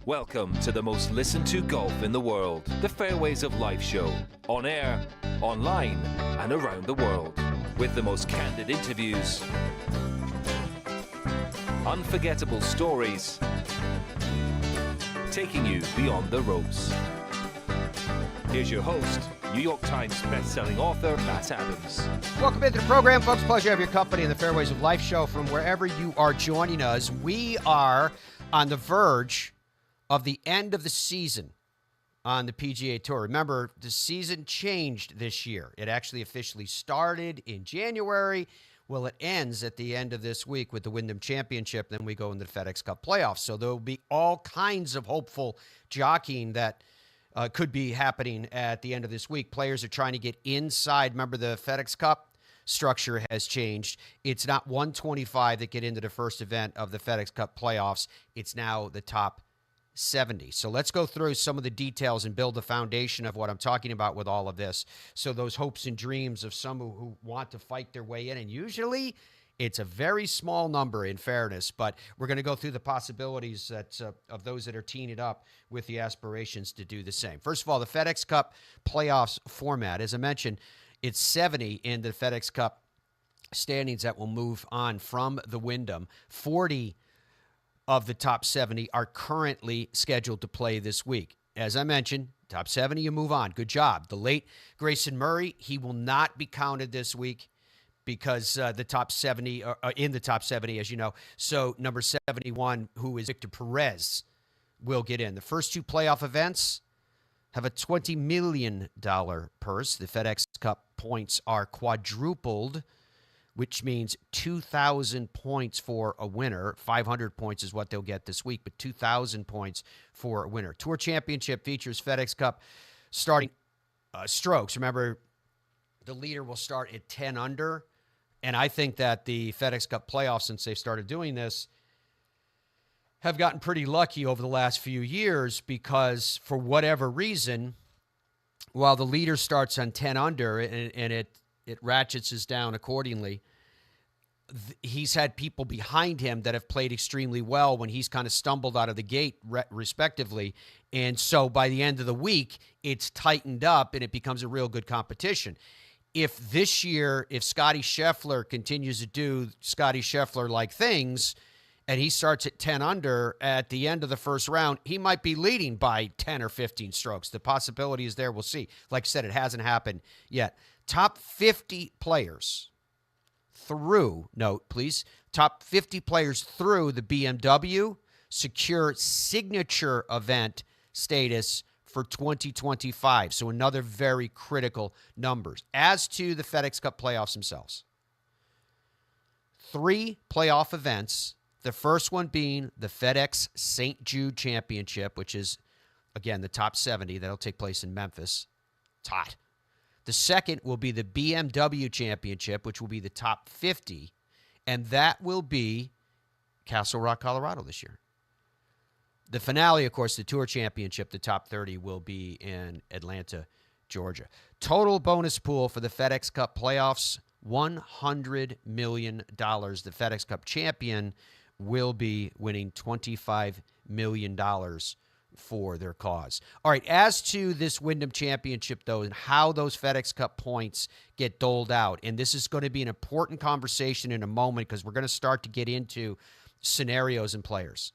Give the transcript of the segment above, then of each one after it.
Welcome to the most listened to golf in the world, the Fairways of Life show, on air, online, and around the world, with the most candid interviews, unforgettable stories, taking you beyond the ropes. Here's your host, New York Times best-selling author, Matt Adams. Welcome into the program, folks. Pleasure to have your company in the Fairways of Life show from wherever you are joining us. We are on the verge of the end of the season on the PGA Tour. Remember, the season changed this year. It actually officially started in January. Well, it ends at the end of this week with the Wyndham Championship. Then we go into the FedEx Cup playoffs. So there will be all kinds of hopeful jockeying that could be happening at the end of this week. Players are trying to get inside. Remember, the FedEx Cup structure has changed. It's not 125 that get into the first event of the FedEx Cup playoffs. It's now the top 70. So let's go through some of the details and build the foundation of what I'm talking about with all of this. So those hopes and dreams of some who want to fight their way in, and usually it's a very small number in fairness, but we're going to go through the possibilities that of those that are teeing it up with the aspirations to do the same. First of all, the FedEx Cup playoffs format, as I mentioned, it's 70 in the FedEx Cup standings that will move on from the Wyndham. 40 of the top 70 are currently scheduled to play this week. As I mentioned, top 70, you move on. Good job. The late Grayson Murray, he will not be counted this week because the top 70 are in the top 70, as you know. So number 71, who is Victor Perez, will get in. The first two playoff events have a $20 million purse. The FedEx Cup points are quadrupled, which means 2,000 points for a winner. 500 points is what they'll get this week, but 2,000 points for a winner. Tour Championship features FedEx Cup starting strokes. Remember, the leader will start at 10 under, and I think that the FedEx Cup playoffs, since they've started doing this, have gotten pretty lucky over the last few years because, for whatever reason, while the leader starts on 10 under and it ratchets us down accordingly, he's had people behind him that have played extremely well when he's kind of stumbled out of the gate, respectively. And so by the end of the week, it's tightened up and it becomes a real good competition. If this year, if Scotty Scheffler continues to do Scotty Scheffler-like things, and he starts at 10 under at the end of the first round, he might be leading by 10 or 15 strokes. The possibility is there. We'll see. Like I said, it hasn't happened yet. Top 50 players through, note please, top 50 players through the BMW secure signature event status for 2025. So another very critical numbers. As to the FedEx Cup playoffs themselves, 3 playoff events, the first one being the FedEx St. Jude Championship, which is, again, the top 70. That'll take place in Memphis. It's hot. The second will be the BMW Championship, which will be the top 50, and that will be Castle Rock, Colorado this year. The finale, of course, the Tour Championship, the top 30, will be in Atlanta, Georgia. Total bonus pool for the FedEx Cup playoffs, $100 million. The FedEx Cup champion will be winning $25 million for their cause. All right, as to this Wyndham Championship, though, and how those FedEx Cup points get doled out, and this is going to be an important conversation in a moment because we're going to start to get into scenarios and players.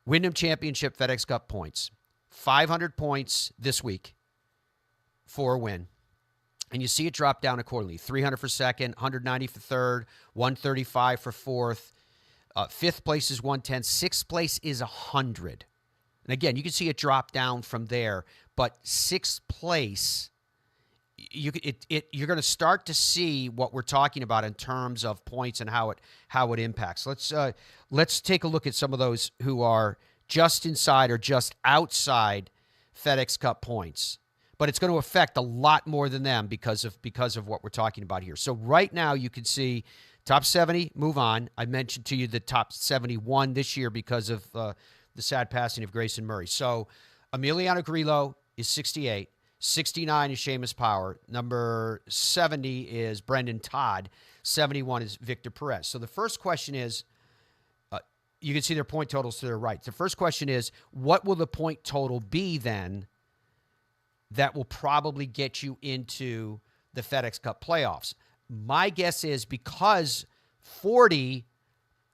Wyndham Championship FedEx Cup points, 500 points this week for a win. And you see it drop down accordingly. 300 for second, 190 for third, 135 for fourth. Fifth place is 110. Sixth place is 100. And again, you can see it drop down from there. But sixth place, you're going to start to see what we're talking about in terms of points and how it impacts. Let's take a look at some of those who are just inside or just outside FedEx Cup points. But it's going to affect a lot more than them because of what we're talking about here. So right now you can see top 70 move on. I mentioned to you the top 71 this year because of the sad passing of Grayson Murray. So Emiliano Grillo is 68. 69 is Seamus Power. Number 70 is Brendan Todd. 71 is Victor Perez. So the first question is, you can see their point totals to their right. The first question is, what will the point total be then that will probably get you into the FedEx Cup playoffs? My guess is because 40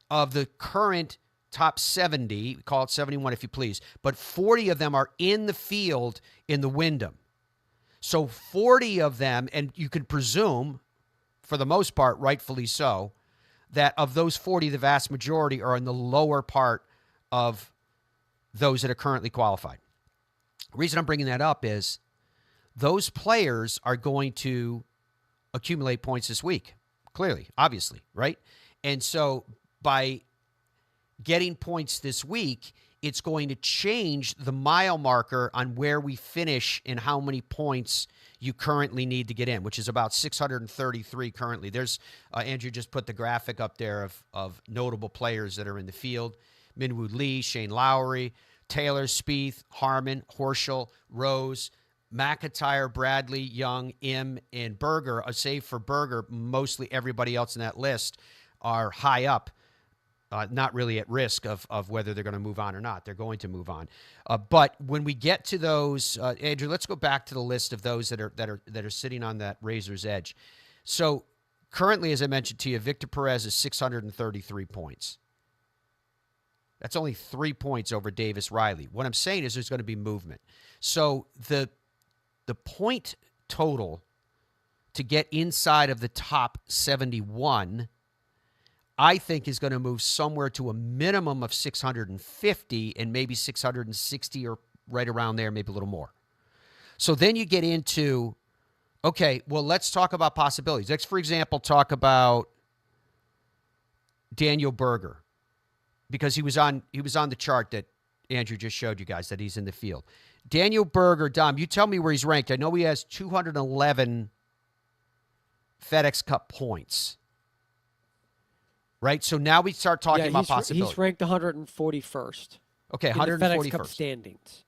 of the current top 70, call it 71 if you please, but 40 of them are in the field in the Wyndham. So 40 of them, and you can presume, for the most part, rightfully so, that of those 40, the vast majority are in the lower part of those that are currently qualified. The reason I'm bringing that up is those players are going to accumulate points this week, clearly, obviously, right? And so by getting points this week, it's going to change the mile marker on where we finish and how many points you currently need to get in, which is about 633 currently. There's Andrew just put the graphic up there of notable players that are in the field. Minwoo Lee, Shane Lowry, Taylor, Spieth, Harmon, Horschel, Rose, McIntyre, Bradley, Young, Im, and Berger. Save for Berger, mostly everybody else in that list are high up. Not really at risk of whether they're going to move on or not. They're going to move on. But when we get to those, Andrew, let's go back to the list of those that are sitting on that razor's edge. So currently, as I mentioned to you, Victor Perez is 633 points. That's only 3 points over Davis Riley. What I'm saying is there's going to be movement. So the point total to get inside of the top 71, I think, is going to move somewhere to a minimum of 650 and maybe 660 or right around there, maybe a little more. So then you get into, okay, well, let's talk about possibilities. Let's, for example, talk about Daniel Berger, because he was on the chart that Andrew just showed you guys that he's in the field. Daniel Berger, Dom, you tell me where he's ranked. I know he has 211 FedEx Cup points. Right? So now we start talking about possibilities. He's ranked 141st. Okay, 141st. In the FedEx Cup standings.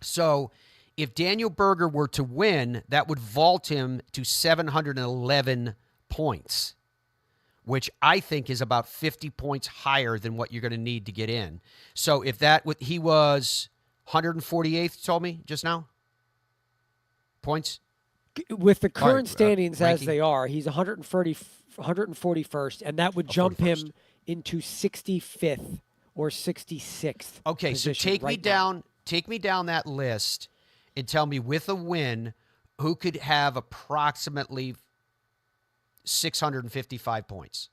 So if Daniel Berger were to win, that would vault him to 711 points, which I think is about 50 points higher than what you're going to need to get in. So if he was 148th, you told me just now? Points? With the current standings ranking, as they are, he's 141st, and that would jump 41st. him into 65th or 66th. Okay, so take me down that list and tell me, with a win, who could have approximately 655 points.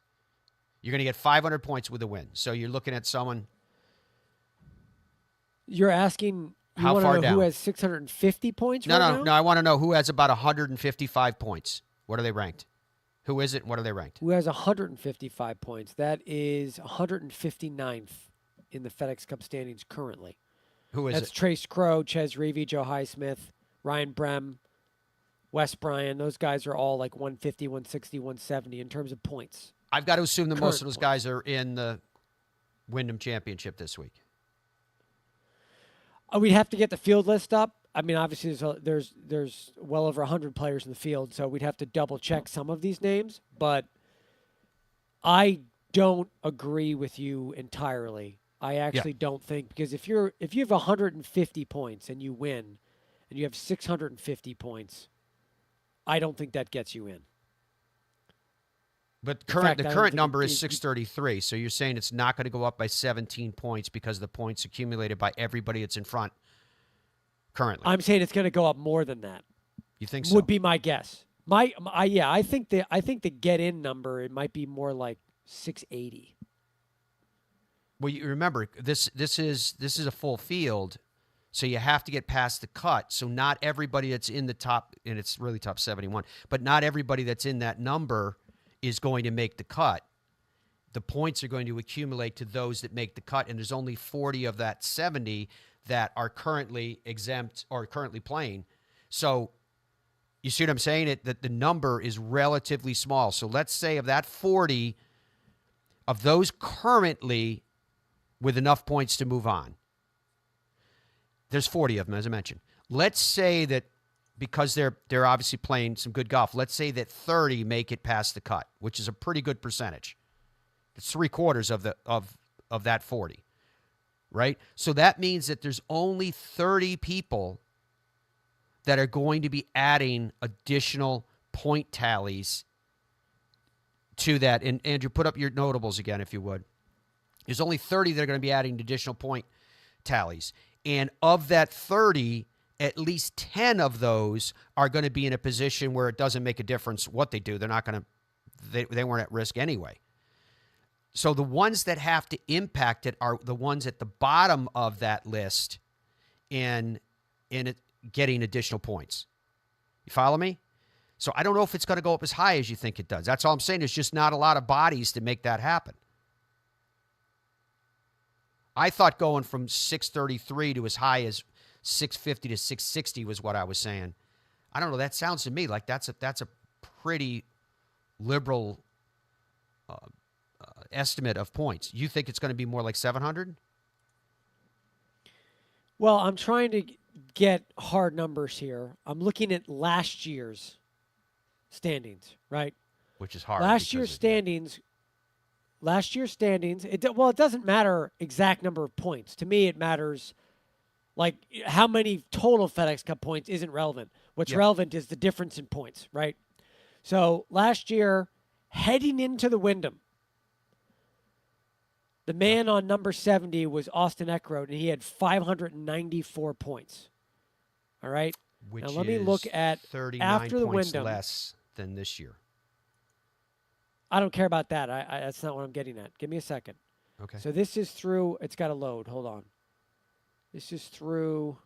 You're going to get 500 points with a win. So you're looking at someone. You're asking how far down? Who has 650 points No, right now? No, I want to know who has about 155 points. What are they ranked? Who is it and what are they ranked? Who has 155 points? That is 159th in the FedEx Cup standings currently. Who is That's it? Trace Crow, Ches Reavie, Joe Highsmith, Ryan Brem, Wes Bryan. Those guys are all like 150, 160, 170 in terms of points. I've got to assume that most of those points. guys are in the Wyndham Championship this week. We'd have to get the field list up. I mean, obviously, there's well over 100 players in the field, so we'd have to double check some of these names. But I don't agree with you entirely. I actually don't think, because if you have 150 points and you win, and you have 650 points, I don't think that gets you in. But the current number is 633, so you're saying it's not going to go up by 17 points because of the points accumulated by everybody that's in front currently. I'm saying it's going to go up more than that. You think so? Would be my guess. I think the get in number, it might be more like 680. Well, you remember this is a full field, so you have to get past the cut. So not everybody that's in the top, and it's really top 71, but not everybody that's in that number is going to make the cut. The points are going to accumulate to those that make the cut, and there's only 40 of that 70 that are currently exempt or currently playing. So you see what I'm saying? That the number is relatively small. So let's say of that 40, of those currently with enough points to move on, there's 40 of them, as I mentioned. Let's say that because they're obviously playing some good golf, let's say that 30 make it past the cut, which is a pretty good percentage. It's 3/4 of of that 40, right? So that means that there's only 30 people that are going to be adding additional point tallies to that. And Andrew, put up your notables again, if you would. There's only 30 that are going to be adding additional point tallies. And of that 30, at least 10 of those are going to be in a position where it doesn't make a difference what they do. They're not going to, they weren't at risk anyway. So the ones that have to impact it are the ones at the bottom of that list in it getting additional points. You follow me? So I don't know if it's going to go up as high as you think it does. That's all I'm saying. There's just not a lot of bodies to make that happen. I thought going from 633 to as high as 650 to 660 was what I was saying. I don't know. That sounds to me like that's a pretty liberal estimate of points. You think it's going to be more like 700? Well, I'm trying to get hard numbers here. I'm looking at last year's standings, right? Which is hard. Last year's standings, it doesn't matter exact number of points. To me, it matters like how many total FedEx Cup points isn't relevant. What's relevant is the difference in points, right? So last year, heading into the Wyndham, the man on number 70 was Austin Eckroat, and he had 594 points. All right? Which now let me look at 39 after the points Wyndham. less than this year. I don't care about that. That's not what I'm getting at. Give me a second. Okay. So this is through, it's got to load. Hold on. This is through.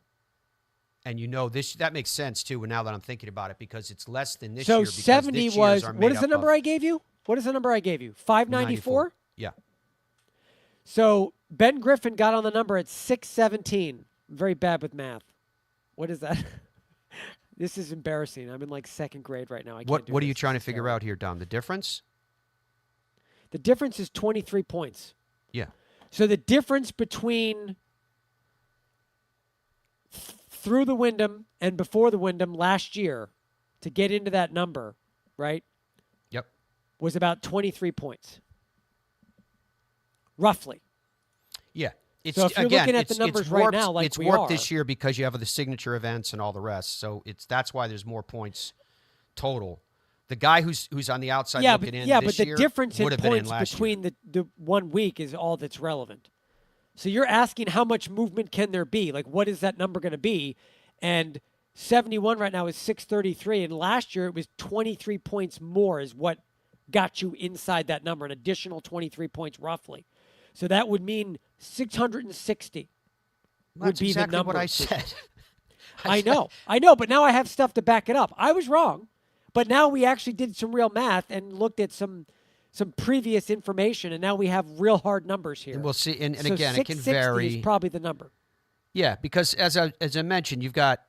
And that makes sense too now that I'm thinking about it because it's less than this so year. So 70 was, what is the number I gave you? What is the number I gave you? 594? Yeah. So Ben Griffin got on the number at 617. I'm very bad with math. What is that? This is embarrassing. I'm in like second grade right now. What are you trying to figure out here, Dom? The difference? The difference is 23 points. Yeah. So the difference between through the Wyndham and before the Wyndham last year to get into that number, right? Yep. Was about 23 points. Roughly. Yeah. So if you're looking at the numbers right now, like it's warped this year because you have the signature events and all the rest. So that's why there's more points total. The guy who's on the outside looking in this but year the difference in would have been in points last between the 1 week is all that's relevant. So you're asking how much movement can there be? Like, what is that number going to be? And 71 right now is 633, and last year it was 23 points more is what got you inside that number, an additional 23 points roughly. So that would mean 660 would be exactly the number. What I said. I know, but now I have stuff to back it up. I was wrong, but now we actually did some real math and looked at some previous information, and now we have real hard numbers here. And we'll see. And so again, it can vary. Is probably the number. Yeah, because as I mentioned, you've got,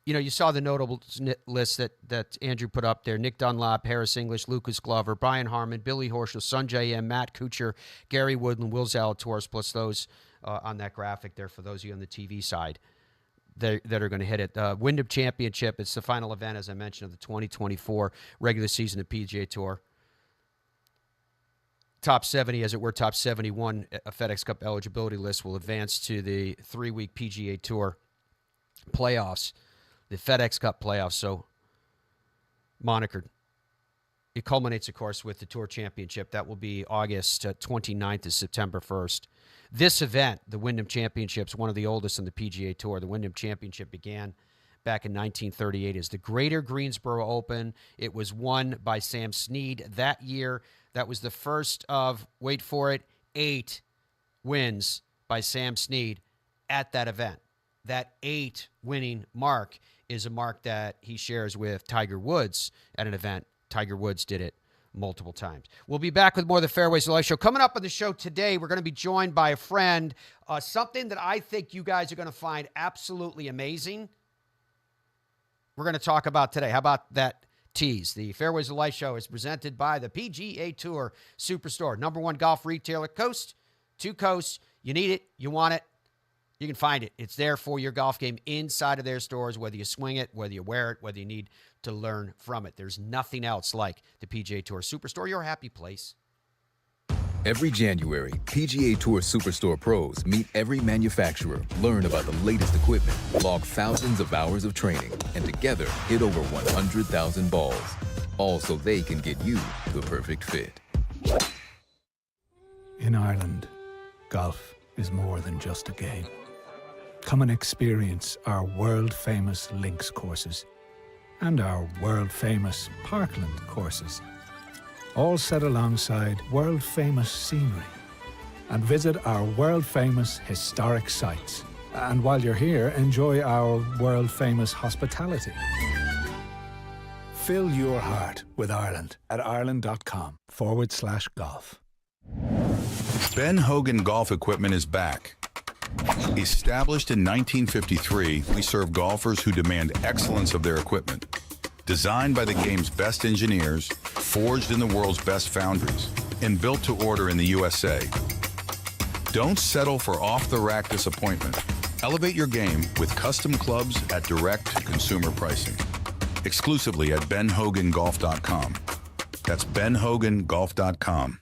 you saw the notable list that Andrew put up there: Nick Dunlop, Harris English, Lucas Glover, Brian Harmon, Billy Horschel, Sunjay M, Matt Kuchar, Gary Woodland, Will Zalatoris, plus those on that graphic there for those of you on the TV side that are going to hit it. Wyndham Championship, it's the final event, as I mentioned, of the 2024 regular season of PGA Tour. Top 70, as it were, top 71 a FedEx Cup eligibility list will advance to the 3-week PGA Tour playoffs, the FedEx Cup playoffs, so monikered. It culminates, of course, with the Tour Championship. That will be August 29th to September 1st. This event, the Wyndham Championship, is one of the oldest in the PGA Tour. The Wyndham Championship began back in 1938 as the Greater Greensboro Open. It was won by Sam Snead that year. That was the first of, wait for it, 8 wins by Sam Snead at that event. That 8 winning mark is a mark that he shares with Tiger Woods at an event. Tiger Woods did it multiple times. We'll be back with more of the Fairways of Life show. Coming up on the show today, we're going to be joined by a friend, something that I think you guys are going to find absolutely amazing. We're going to talk about today. How about that tease? The Fairways of Life show is presented by the PGA Tour Superstore, #1 golf retailer, coast to coast. You need it. You want it. You can find it. It's there for your golf game inside of their stores, whether you swing it, whether you wear it, whether you need to learn from it. There's nothing else like the PGA Tour Superstore, your happy place. Every January, PGA Tour Superstore pros meet every manufacturer, learn about the latest equipment, log thousands of hours of training, and together hit over 100,000 balls. All so they can get you the perfect fit. In Ireland, golf is more than just a game. Come and experience our world-famous links courses and our world-famous Parkland courses, all set alongside world-famous scenery. And visit our world-famous historic sites. And while you're here, enjoy our world-famous hospitality. Fill your heart with Ireland at ireland.com/golf. Ben Hogan Golf Equipment is back. Established in 1953, we serve golfers who demand excellence of their equipment. Designed by the game's best engineers, forged in the world's best foundries, and built to order in the USA. Don't settle for off-the-rack disappointment. Elevate your game with custom clubs at direct consumer pricing. Exclusively at benhogangolf.com. That's benhogangolf.com.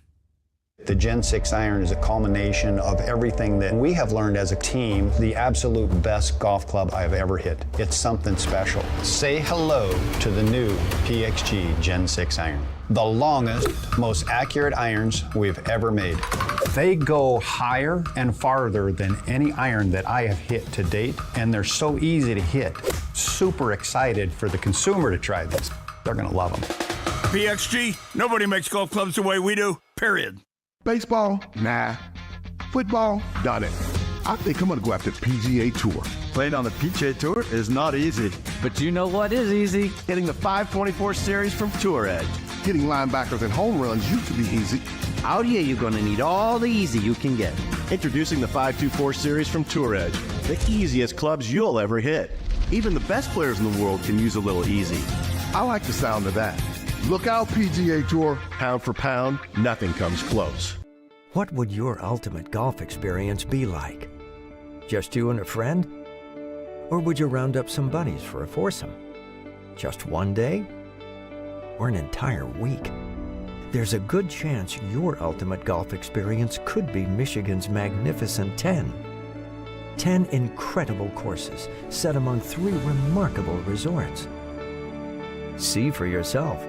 The Gen 6 iron is a culmination of everything that we have learned as a team, the absolute best golf club I've ever hit. It's something special. Say hello to the new PXG Gen 6 iron. The longest, most accurate irons we've ever made. They go higher and farther than any iron that I have hit to date, and they're so easy to hit. Super excited for the consumer to try this. They're gonna love them. PXG, nobody makes golf clubs the way we do, period. Baseball? Nah. Football? Done it. I think I'm going to go after PGA Tour. Playing on the PGA Tour is not easy. But you know what is easy? Hitting the 524 series from Tour Edge. Hitting linebackers and home runs used to be easy. Out here, you're going to need all the easy you can get. Introducing the 524 series from Tour Edge. The easiest clubs you'll ever hit. Even the best players in the world can use a little easy. I like the sound of that. Look out, PGA Tour. Pound for pound, nothing comes close. What would your ultimate golf experience be like? Just you and a friend? Or would you round up some buddies for a foursome? Just one day? Or an entire week? There's a good chance your ultimate golf experience could be Michigan's magnificent 10. 10 incredible courses set among 3 remarkable resorts. See for yourself.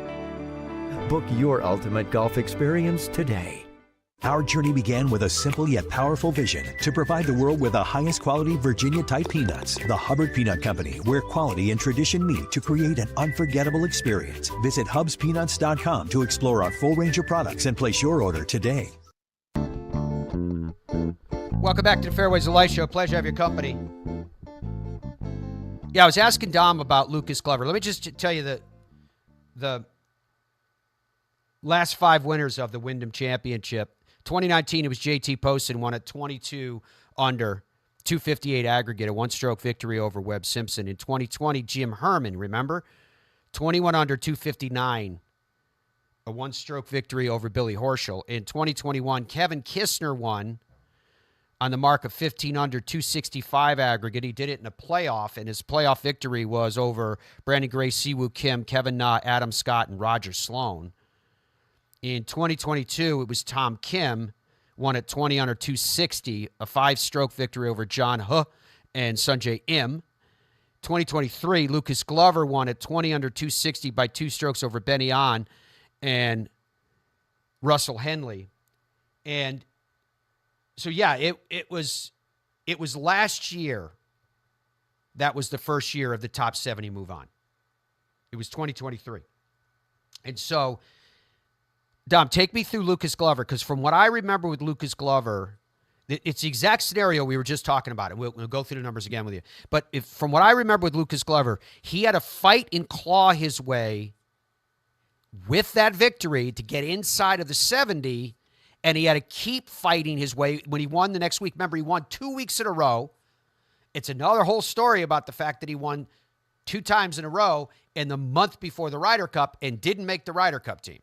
Book your ultimate golf experience today. Our journey began with a simple yet powerful vision to provide the world with the highest quality Virginia-type peanuts. The Hubbard Peanut Company, where quality and tradition meet to create an unforgettable experience. Visit hubspeanuts.com to explore our full range of products and place your order today. Welcome back to the Fairways of Life show. Pleasure to have your company. Yeah, I was asking Dom about Lucas Glover. Let me just tell you the last 5 winners of the Wyndham Championship. 2019, it was JT Poston, won at 22 under, 258 aggregate, a one-stroke victory over Webb Simpson. In 2020, Jim Herman, remember? 21 under, 259, a one-stroke victory over Billy Horschel. In 2021, Kevin Kistner won on the mark of 15 under, 265 aggregate. He did it in a playoff, and his playoff victory was over Brandon Gray, Siwoo Kim, Kevin Na, Adam Scott, and Roger Sloan. In 2022, it was Tom Kim, won at 20 under, 260, a 5-stroke victory over John Huh and Sunjay Im. 2023, Lucas Glover won at 20 under, 260 by 2 strokes over Benny An and Russell Henley. And so, yeah, it was last year that was the first year of the top 70 move on. It was 2023. And so, Dom, take me through Lucas Glover, because from what I remember with Lucas Glover, it's the exact scenario we were just talking about. We'll go through the numbers again with you. But from what I remember with Lucas Glover, he had to fight and claw his way with that victory to get inside of the 70, and he had to keep fighting his way when he won the next week. Remember, he won 2 weeks in a row. It's another whole story about the fact that he won 2 times in a row in the month before the Ryder Cup and didn't make the Ryder Cup team.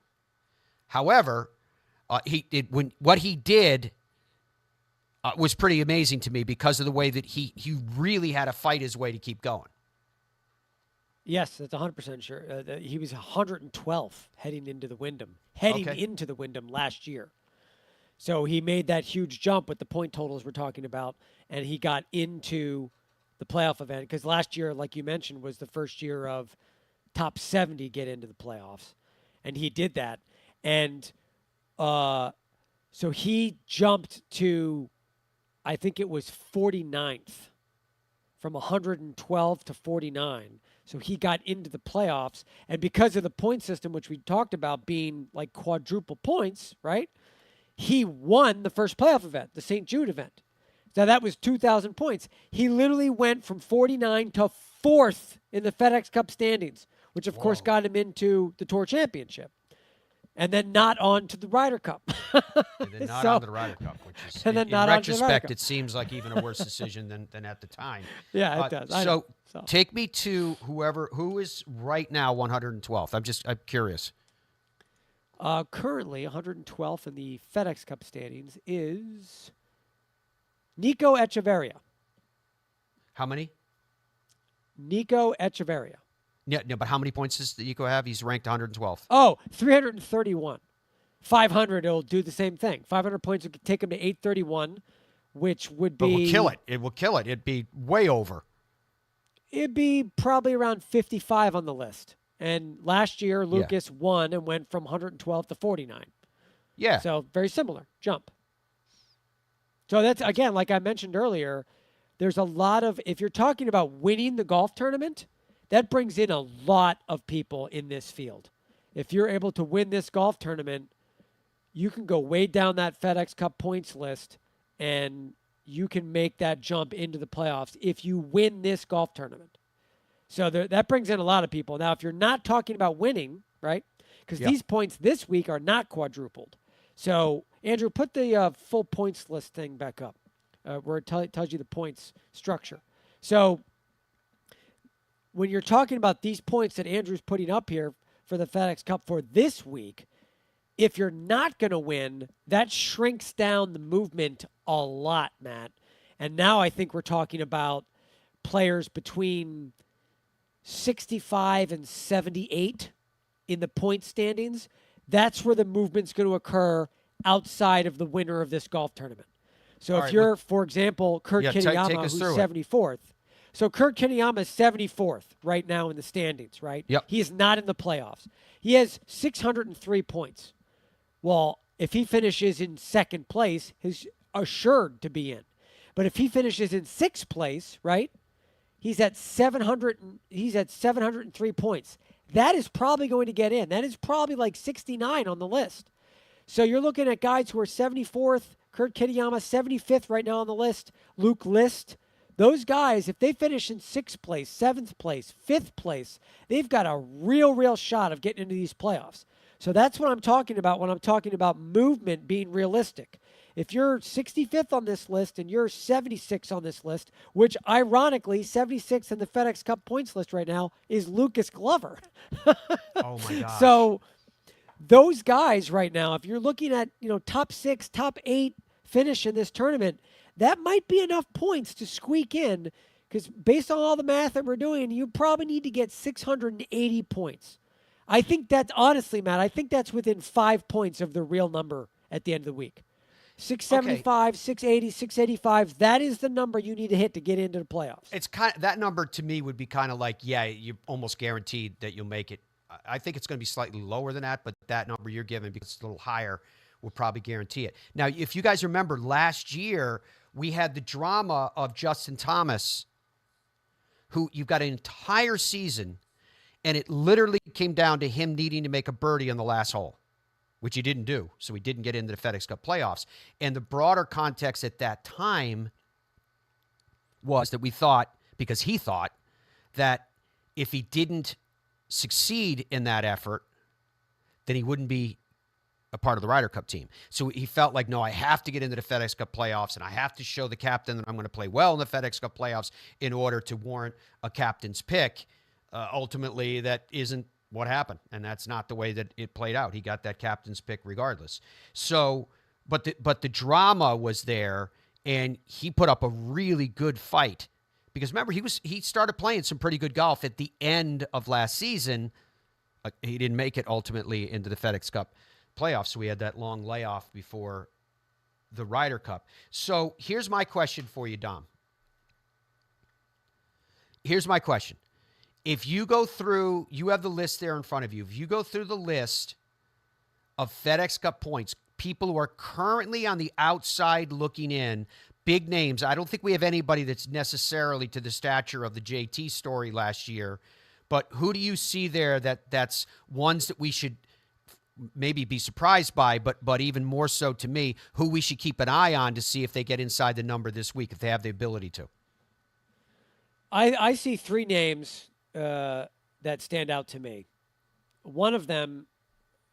However, what he did was pretty amazing to me because of the way that he really had to fight his way to keep going. Yes, that's 100% sure. He was 112th heading into the Wyndham. Into the Wyndham last year. So he made that huge jump with the point totals we're talking about, and he got into the playoff event because last year, like you mentioned, was the first year of top 70 get into the playoffs, and he did that. And so he jumped to, I think it was 49th, from 112 to 49. So he got into the playoffs. And because of the point system, which we talked about being like quadruple points, right? He won the first playoff event, the St. Jude event. So that was 2,000 points. He literally went from 49 to 4th in the FedEx Cup standings, which of course got him into the Tour Championship. And then not on to the Ryder Cup. And then not on to the Ryder Cup, which is, in retrospect, it seems like even a worse decision than at the time. Yeah, it does. So take me to who is right now 112th. I'm curious. Currently, 112th in the FedEx Cup standings is Nico Echeverria. How many? Nico Echeverria. Yeah, no, but how many points does Nico have? He's ranked 112th. Oh, 331. 500, it'll do the same thing. 500 points would take him to 831, which would be... But will kill it. It will kill it. It'd be way over. It'd be probably around 55 on the list. And last year, Lucas won and went from 112 to 49. Yeah. So very similar jump. So that's, again, like I mentioned earlier, there's a lot of... If you're talking about winning the golf tournament... That brings in a lot of people in this field. If you're able to win this golf tournament, you can go way down that FedEx Cup points list, and you can make that jump into the playoffs if you win this golf tournament. So that brings in a lot of people. Now, if you're not talking about winning, right, because these points this week are not quadrupled. So, Andrew, put the full points list thing back up where it tells you the points structure. So, when you're talking about these points that Andrew's putting up here for the FedEx Cup for this week, if you're not going to win, that shrinks down the movement a lot, Matt. And now I think we're talking about players between 65 and 78 in the point standings. That's where the movement's going to occur outside of the winner of this golf tournament. So if you're, for example, Kurt Kitayama, who's 74th. So Kurt Kitayama is 74th right now in the standings, right? Yep. He is not in the playoffs. He has 603 points. Well, if he finishes in second place, he's assured to be in. But if he finishes in sixth place, right, he's at 703 points. That is probably going to get in. That is probably like 69 on the list. So you're looking at guys who are 74th, Kurt Kitayama, 75th right now on the list, Luke List. Those guys, if they finish in sixth place, seventh place, fifth place, they've got a real shot of getting into these playoffs. So that's what I'm talking about when I'm talking about movement being realistic. If you're 65th on this list and you're 76 on this list, which ironically, 76 in the FedEx Cup points list right now is Lucas Glover. Oh my gosh. So those guys right now, if you're looking at, top 6, top 8 finish in this tournament, that might be enough points to squeak in, because based on all the math that we're doing, you probably need to get 680 points. I think that's, honestly, Matt, I think that's within 5 points of the real number at the end of the week. 675, 680, 685, that is the number you need to hit to get into the playoffs. It's that number to me would be kind of like, you're almost guaranteed that you'll make it. I think it's going to be slightly lower than that, but that number you're given, because it's a little higher, will probably guarantee it. Now, if you guys remember last year, we had the drama of Justin Thomas, who you've got an entire season, and it literally came down to him needing to make a birdie on the last hole, which he didn't do. So he didn't get into the FedEx Cup playoffs. And the broader context at that time was that we thought, because he thought, that if he didn't succeed in that effort, then he wouldn't be a part of the Ryder Cup team. So he felt like, no, I have to get into the FedEx Cup playoffs, and I have to show the captain that I'm going to play well in the FedEx Cup playoffs in order to warrant a captain's pick. Ultimately, that isn't what happened, and that's not the way that it played out. He got that captain's pick regardless. So, but the drama was there, and he put up a really good fight, because remember, he started playing some pretty good golf at the end of last season. He didn't make it ultimately into the FedEx Cup playoffs, so we had that long layoff before the Ryder Cup. So here's my question for you, Dom. Here's my question. If you go through, you have the list there in front of you. If you go through the list of FedEx Cup points, people who are currently on the outside looking in, big names. I don't think we have anybody that's necessarily to the stature of the JT story last year. But who do you see there that's ones that we should maybe be surprised by, but even more so to me, who we should keep an eye on to see if they get inside the number this week, if they have the ability to? I see three names that stand out to me. One of them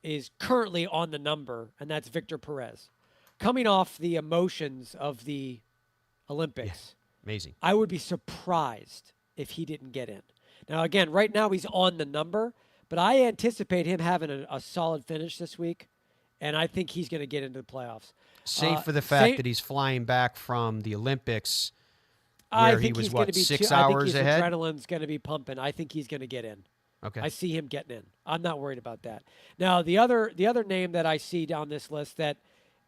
is currently on the number, and that's Victor Perez. Coming off the emotions of the Olympics. Yeah, amazing. I would be surprised if he didn't get in. Now, again, right now he's on the number, but I anticipate him having a solid finish this week, and I think he's going to get into the playoffs. Save for the fact that he's flying back from the Olympics where he was, 6 hours ahead? I think his adrenaline's going to be pumping. I think he's going to get in. Okay. I see him getting in. I'm not worried about that. Now, the other name that I see down this list that,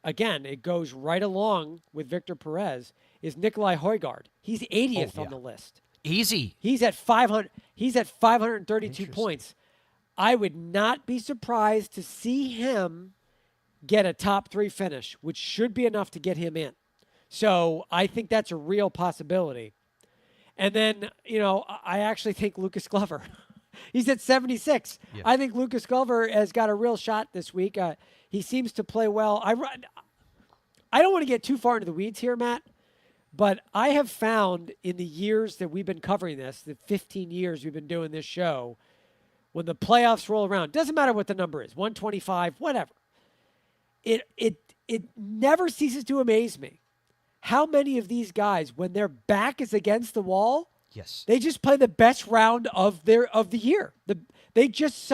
again, it goes right along with Victor Perez is Nikolai Højgaard. He's 80th on the list. Easy. He's at 500. He's at 532 points. I would not be surprised to see him get a top 3 finish, which should be enough to get him in. So I think that's a real possibility. And then, I actually think Lucas Glover. He's at 76. Yeah. I think Lucas Glover has got a real shot this week. He seems to play well. I don't want to get too far into the weeds here, Matt, but I have found in the years that we've been covering this, the 15 years we've been doing this show, when the playoffs roll around, doesn't matter what the number is, 125, whatever, it never ceases to amaze me how many of these guys, when their back is against the wall, yes, they just play the best round of the year. They just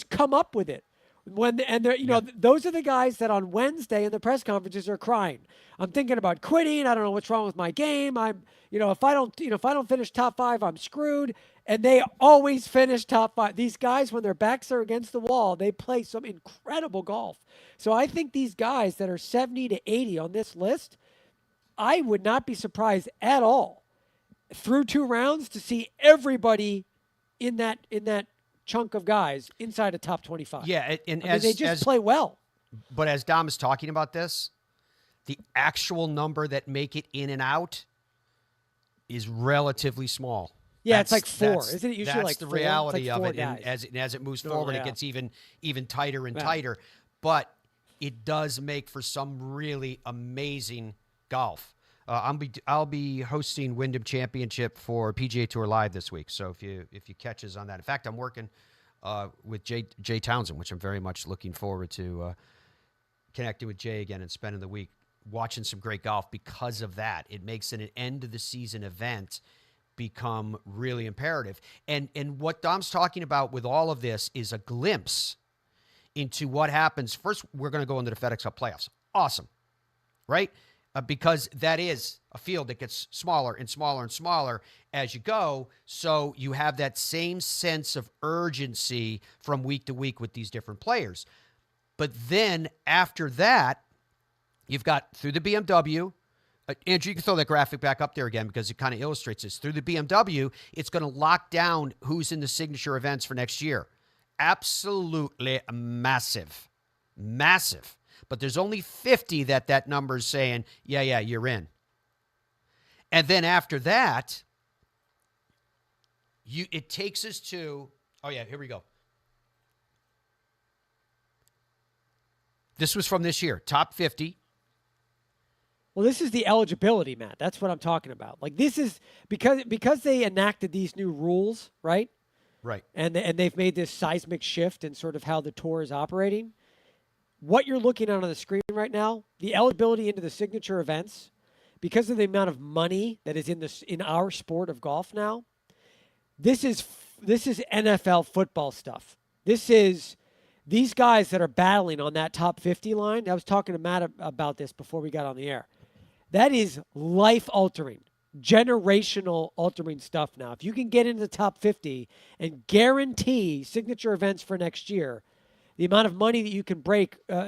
come up with it. Those are the guys that on Wednesday in the press conferences are crying. I'm thinking about quitting. I don't know what's wrong with my game. If I don't finish top 5, I'm screwed. And they always finish top 5. These guys, when their backs are against the wall, they play some incredible golf. So I think these guys that are 70 to 80 on this list, I would not be surprised at all through 2 rounds to see everybody in that chunk of guys inside a top 25. Yeah, they just play well. But as Dom is talking about this, the actual number that make it in and out is relatively small. Yeah, it's like 4. Isn't it usually that's like the 4? reality like of it. Guys. And as it moves forward, it gets even tighter and tighter. But it does make for some really amazing golf. I'll be hosting Wyndham Championship for PGA Tour Live this week. So if you catch us on that, in fact, I'm working with Jay Townsend, which I'm very much looking forward to connecting with Jay again and spending the week watching some great golf because of that. It makes an end of the season event become really imperative. And what Dom's talking about with all of this is a glimpse into what happens. First, we're going to go into the FedEx Cup playoffs. Awesome, right? Because that is a field that gets smaller and smaller and smaller as you go. So you have that same sense of urgency from week to week with these different players. But then after that, you've got through the BMW. Andrew, you can throw that graphic back up there again because it kind of illustrates this. Through the BMW, it's going to lock down who's in the signature events for next year. Absolutely massive. Massive. But there's only 50 that number's saying, yeah, you're in. And then after that, it takes us to, here we go. This was from this year, top 50. Well, this is the eligibility, Matt. That's what I'm talking about. Like this is because they enacted these new rules, right? Right. And they've made this seismic shift in sort of how the tour is operating. What you're looking at on the screen right now, the eligibility into the signature events, because of the amount of money that is in our sport of golf now, this is NFL football stuff. This is these guys that are battling on that top 50 line. I was talking to Matt about this before we got on the air. That is life-altering, generational altering stuff now. If you can get into the top 50 and guarantee signature events for next year, the amount of money that you can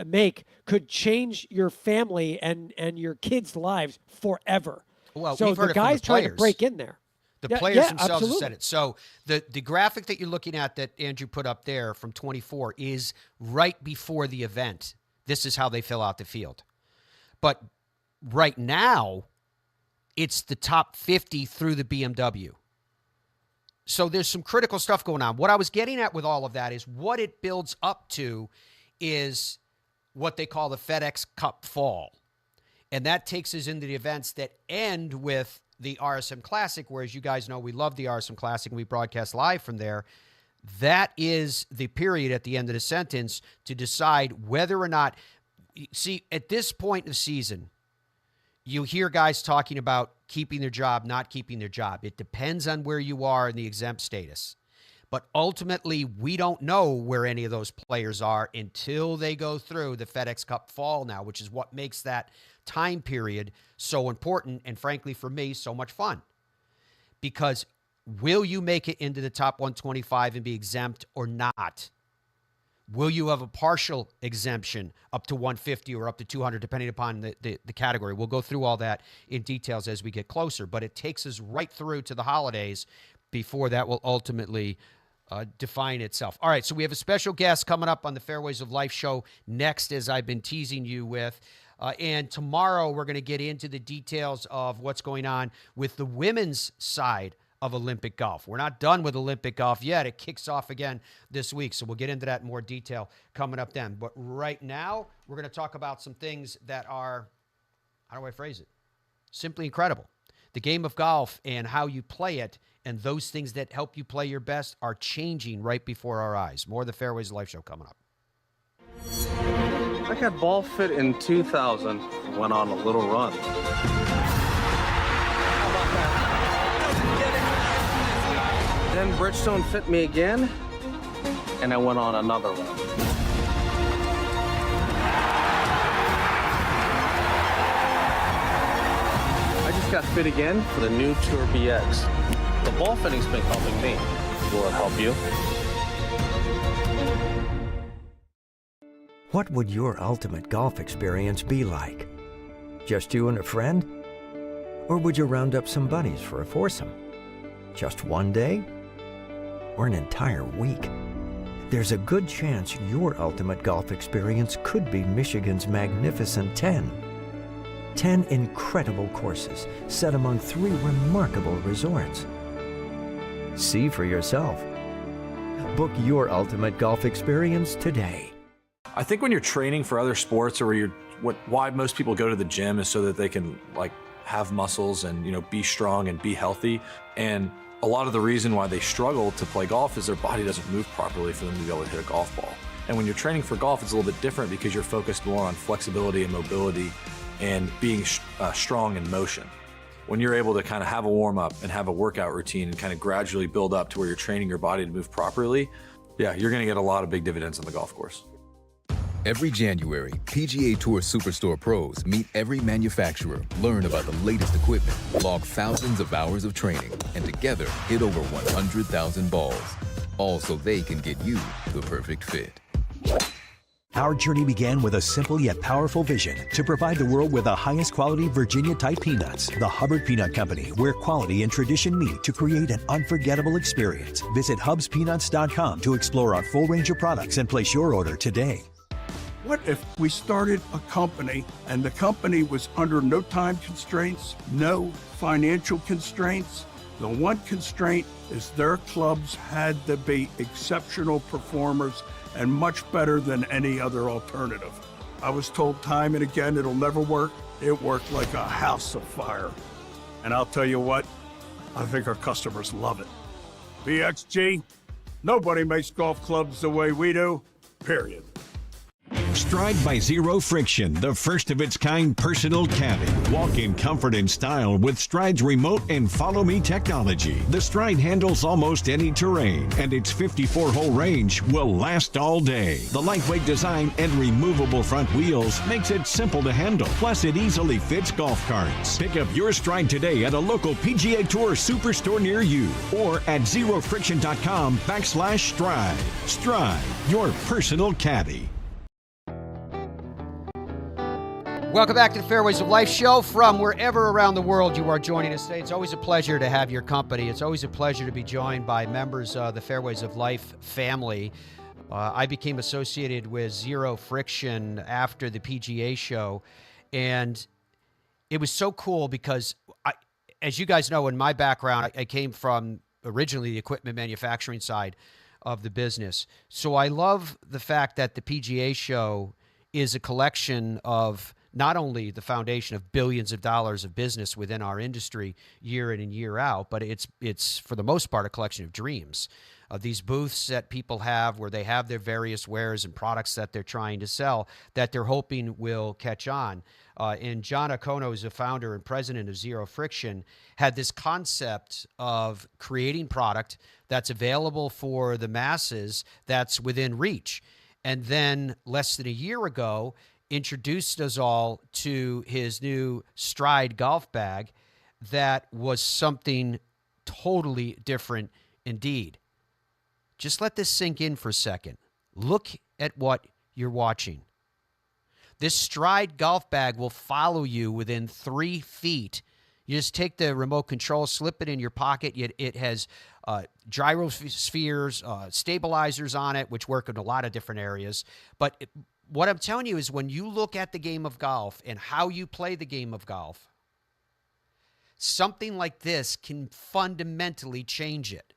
make could change your family and your kids' lives forever. Well, so we've heard the it from guys the trying to players. break in there. The Yeah, players yeah, themselves absolutely. have said it. So the graphic that you're looking at that Andrew put up there from 24 is right before the event. This is how they fill out the field. But right now, it's the top 50 through the BMW. So there's some critical stuff going on. What I was getting at with all of that is what it builds up to is what they call the FedEx Cup fall. And that takes us into the events that end with the RSM Classic, where, as you guys know, we love the RSM Classic and we broadcast live from there. That is the period at the end of the sentence to decide whether or not, see, at this point in the season, you hear guys talking about keeping their job, not keeping their job. It depends on where you are in the exempt status. But ultimately, we don't know where any of those players are until they go through the FedEx Cup fall now, which is what makes that time period so important and, frankly, for me, so much fun. Because will you make it into the top 125 and be exempt or not? Will you have a partial exemption up to 150 or up to 200, depending upon the category? We'll go through all that in details as we get closer, but it takes us right through to the holidays before that will ultimately define itself. All right, so we have a special guest coming up on the Fairways of Life show next, as I've been teasing you with. And tomorrow we're going to get into the details of what's going on with the women's side of Olympic golf. We're not done with Olympic golf yet. It kicks off again this week, so we'll get into that in more detail coming up then. But right now, we're going to talk about some things that are, how do I phrase it? Simply incredible. The game of golf and how you play it, and those things that help you play your best are changing right before our eyes. More of the Fairways of Life show coming up. I got ball fit in 2000, went on a little run. Then Bridgestone fit me again, and I went on another run. I just got fit again for the new Tour BX. The ball fitting's been helping me. Will it help you? What would your ultimate golf experience be like? Just you and a friend? Or would you round up some buddies for a foursome? Just one day? Or an entire week? There's a good chance your ultimate golf experience could be Michigan's magnificent 10. 10 incredible courses set among 3 remarkable resorts. See for yourself. Book your ultimate golf experience today. I think when you're training for other sports, or why most people go to the gym is so that they can have muscles and be strong and be healthy. And a lot of the reason why they struggle to play golf is their body doesn't move properly for them to be able to hit a golf ball. And when you're training for golf, it's a little bit different because you're focused more on flexibility and mobility and being strong in motion. When you're able to kind of have a warm up and have a workout routine and kind of gradually build up to where you're training your body to move properly, yeah, you're going to get a lot of big dividends on the golf course. Every January, PGA Tour Superstore pros meet every manufacturer, learn about the latest equipment, log thousands of hours of training, and together hit over 100,000 balls. All so they can get you the perfect fit. Our journey began with a simple yet powerful vision to provide the world with the highest quality Virginia-type peanuts. The Hubbard Peanut Company, where quality and tradition meet to create an unforgettable experience. Visit hubspeanuts.com to explore our full range of products and place your order today. What if we started a company and the company was under no time constraints, no financial constraints? The one constraint is their clubs had to be exceptional performers and much better than any other alternative. I was told time and again it'll never work. It worked like a house of fire. And I'll tell you what, I think our customers love it. BXG, nobody makes golf clubs the way we do, period. Stride by Zero Friction, the first of its kind personal caddy. Walk in comfort and style with Stride's remote and follow me technology. The Stride handles almost any terrain, and its 54-hole range will last all day. The lightweight design and removable front wheels makes it simple to handle. Plus, it easily fits golf carts. Pick up your Stride today at a local PGA Tour Superstore near you or at zerofriction.com/stride. Stride, your personal caddy. Welcome back to the Fairways of Life show from wherever around the world you are joining us today. It's always a pleasure to have your company. It's always a pleasure to be joined by members of the Fairways of Life family. I became associated with Zero Friction after the PGA show, and it was so cool because, as you guys know, in my background, I came from originally the equipment manufacturing side of the business. So I love the fact that the PGA show is a collection of not only the foundation of billions of dollars of business within our industry year in and year out, but it's for the most part a collection of dreams. These booths that people have where they have their various wares and products that they're trying to sell that they're hoping will catch on. And John Okono, who's the founder and president of Zero Friction, had this concept of creating product that's available for the masses that's within reach. And then less than a year ago, introduced us all to his new Stride golf bag that was something totally different indeed. Just let this sink in for a second. Look at what you're watching. This Stride golf bag will follow you within 3 feet. You just take the remote control, slip it in your pocket. It has gyrospheres, stabilizers on it, which work in a lot of different areas. But what I'm telling you is when you look at the game of golf and how you play the game of golf, something like this can fundamentally change it.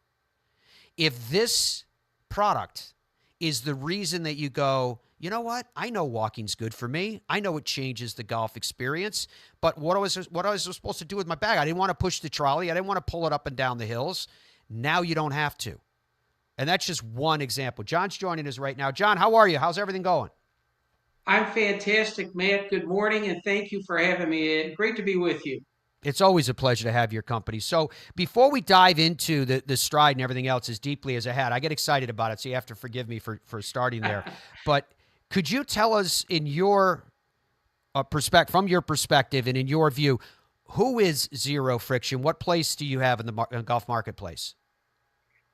If this product is the reason that you go, you know what? I know walking's good for me. I know it changes the golf experience. But what was I supposed to do with my bag? I didn't want to push the trolley. I didn't want to pull it up and down the hills. Now you don't have to. And that's just one example. John's joining us right now. John, how are you? How's everything going? I'm fantastic, Matt. Good morning, and thank you for having me. Great to be with you. It's always a pleasure to have your company. So before we dive into the Stride and everything else as deeply as I had, I get excited about it, so you have to forgive me for starting there. But could you tell us in your from your perspective and in your view, who is Zero Friction? What place do you have in the golf marketplace?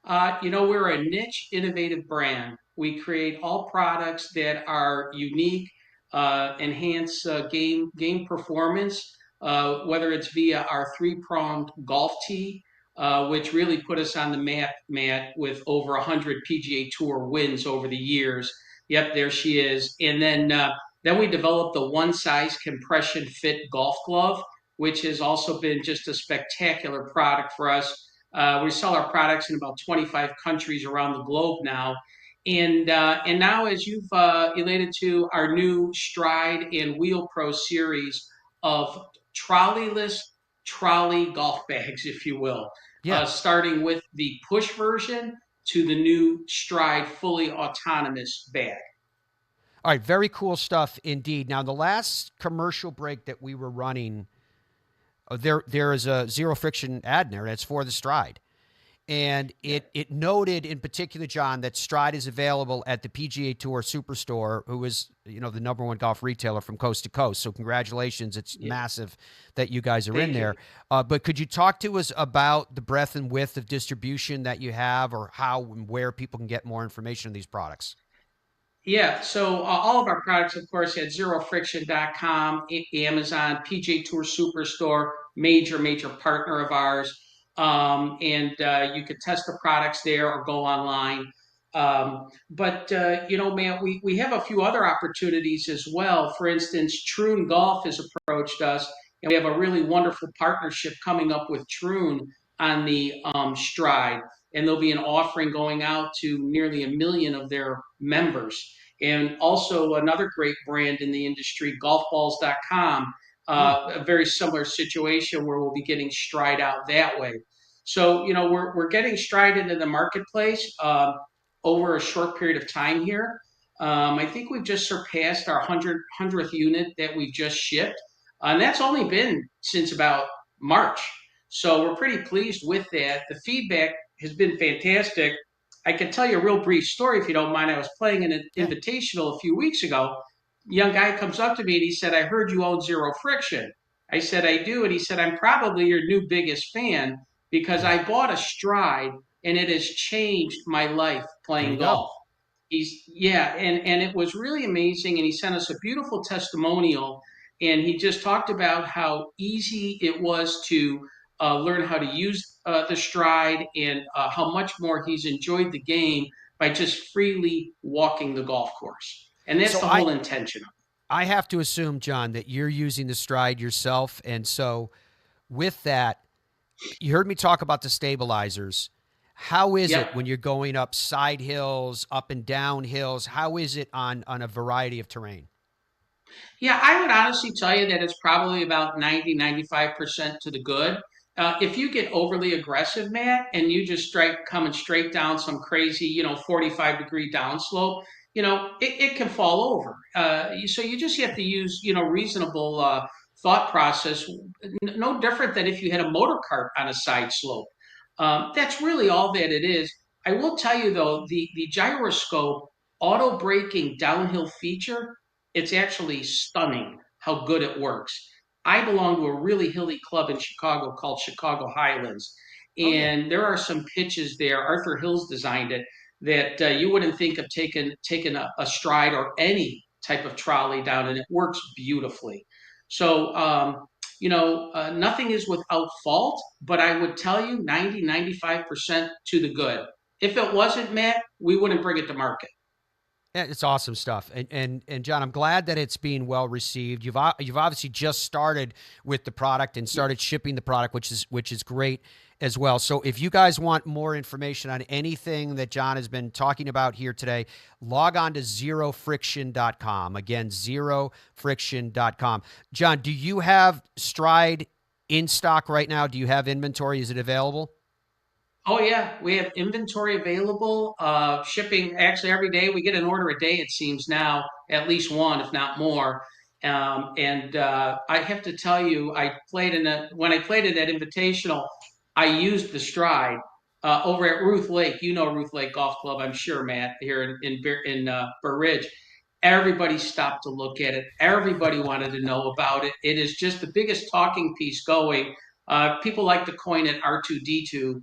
We're a niche, innovative brand. We create all products that are unique, enhance game performance, whether it's via our 3-pronged golf tee, which really put us on the map, Matt, with over 100 PGA Tour wins over the years. Yep, there she is. And then we developed the one-size compression fit golf glove, which has also been just a spectacular product for us. We sell our products in about 25 countries around the globe now. And now, as you've related to our new Stride and Wheel Pro series of trolleyless trolley golf bags, if you will, starting with the push version to the new Stride fully autonomous bag. All right, very cool stuff indeed. Now, the last commercial break that we were running, there is a Zero Friction ad in there that's for the Stride. And it noted in particular, John, that Stride is available at the PGA Tour Superstore, who is, the #1 golf retailer from coast to coast. So congratulations. It's massive that you guys are in there. But could you talk to us about the breadth and width of distribution that you have, or how and where people can get more information on these products? Yeah, so all of our products, of course, at zerofriction.com, Amazon, PGA Tour Superstore, major partner of ours. And you could test the products there or go online. But man, we have a few other opportunities as well. For instance, Troon Golf has approached us, and we have a really wonderful partnership coming up with Troon on the Stride. And there'll be an offering going out to nearly 1 million of their members. And also another great brand in the industry, golfballs.com, a very similar situation where we'll be getting Stride out that way. So, we're getting Stride into the marketplace over a short period of time here. I think we've just surpassed our 100th unit that we've just shipped. And that's only been since about March. So we're pretty pleased with that. The feedback has been fantastic. I can tell you a real brief story if you don't mind. I was playing an invitational a few weeks ago. A young guy comes up to me and he said, "I heard you own Zero Friction." I said, "I do." And he said, "I'm probably your new biggest fan because I bought a Stride and it has changed my life playing golf." And it was really amazing. And he sent us a beautiful testimonial. And he just talked about how easy it was to learn how to use the Stride and how much more he's enjoyed the game by just freely walking the golf course. And that's the whole intention of it. I have to assume, John, that you're using the Stride yourself. And so with that, you heard me talk about the stabilizers. How is it when you're going up side hills, up and down hills? How is it on a variety of terrain? Yeah, I would honestly tell you that it's probably about 95% to the good. If you get overly aggressive, Matt, and you just coming straight down some crazy, 45-degree downslope, it can fall over. So you just have to use, reasonable thought process, no different than if you had a motor cart on a side slope. That's really all that it is. I will tell you, though, the gyroscope auto braking downhill feature, it's actually stunning how good it works. I belong to a really hilly club in Chicago called Chicago Highlands. And there are some pitches there. Arthur Hills designed it that you wouldn't think of taking a Stride or any type of trolley down, and it works beautifully. So, nothing is without fault, but I would tell you 95% to the good. If it wasn't, Matt, we wouldn't bring it to market. Yeah, it's awesome stuff. And John, I'm glad that it's being well received. You've obviously just started with the product and started shipping the product, which is great as well. So if you guys want more information on anything that John has been talking about here today, log on to zerofriction.com. Again, zerofriction.com. John, do you have Stride in stock right now? Do you have inventory? Is it available? Oh, yeah. We have inventory available, shipping actually every day. We get an order a day, it seems now, at least one, if not more. I have to tell you, when I played in that invitational, I used the Stride over at Ruth Lake. You know Ruth Lake Golf Club, I'm sure, Matt, here in Burr Ridge. Everybody stopped to look at it. Everybody wanted to know about it. It is just the biggest talking piece going. People like to coin it R2D2.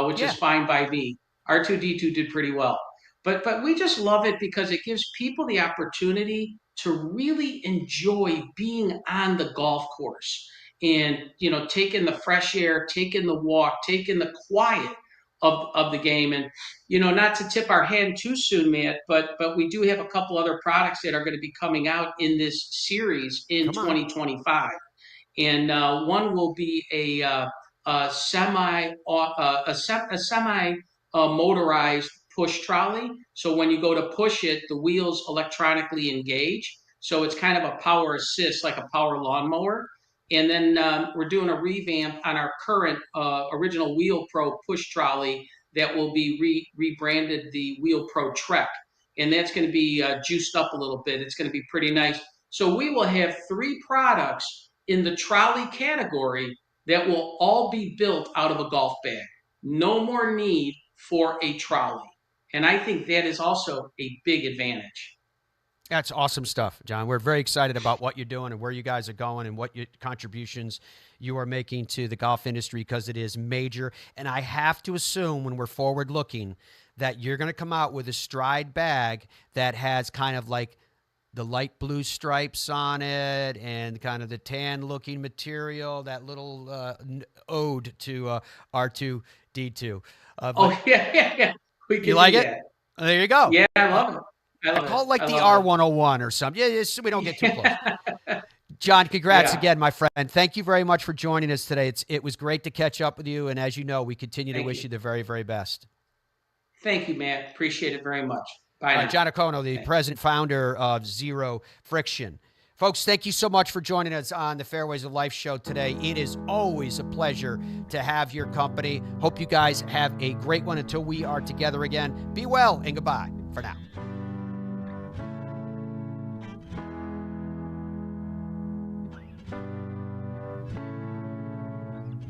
Which is fine by me. R2D2 did pretty well. But we just love it because it gives people the opportunity to really enjoy being on the golf course and, taking the fresh air, taking the walk, taking the quiet of the game. And, not to tip our hand too soon, Matt, but we do have a couple other products that are going to be coming out in this series in 2025. And one will be a semi motorized push trolley. So when you go to push it, the wheels electronically engage. So it's kind of a power assist, like a power lawnmower. And then we're doing a revamp on our current original Wheel Pro push trolley that will be rebranded the Wheel Pro Trek. And that's going to be juiced up a little bit. It's going to be pretty nice. So we will have 3 products in the trolley category that will all be built out of a golf bag. No more need for a trolley. And I think that is also a big advantage. That's awesome stuff, John. We're very excited about what you're doing and where you guys are going and what your contributions you are making to the golf industry, because it is major. And I have to assume, when we're forward looking, that you're going to come out with a Stride bag that has kind of like the light blue stripes on it and kind of the tan looking material, that little ode to R2D2. Yeah. You like it? There you go. Yeah, I love it. I call it like the R101 or something. Yeah, so we don't get too close. John, congrats again, my friend. Thank you very much for joining us today. It was great to catch up with you. And as you know, we continue to wish you the very, very best. Thank you, Matt. Appreciate it very much. Bye now. John O'Connell, the president founder of Zero Friction. Folks, thank you so much for joining us on the Fairways of Life show today. It is always a pleasure to have your company. Hope you guys have a great one until we are together again. Be well and goodbye for now.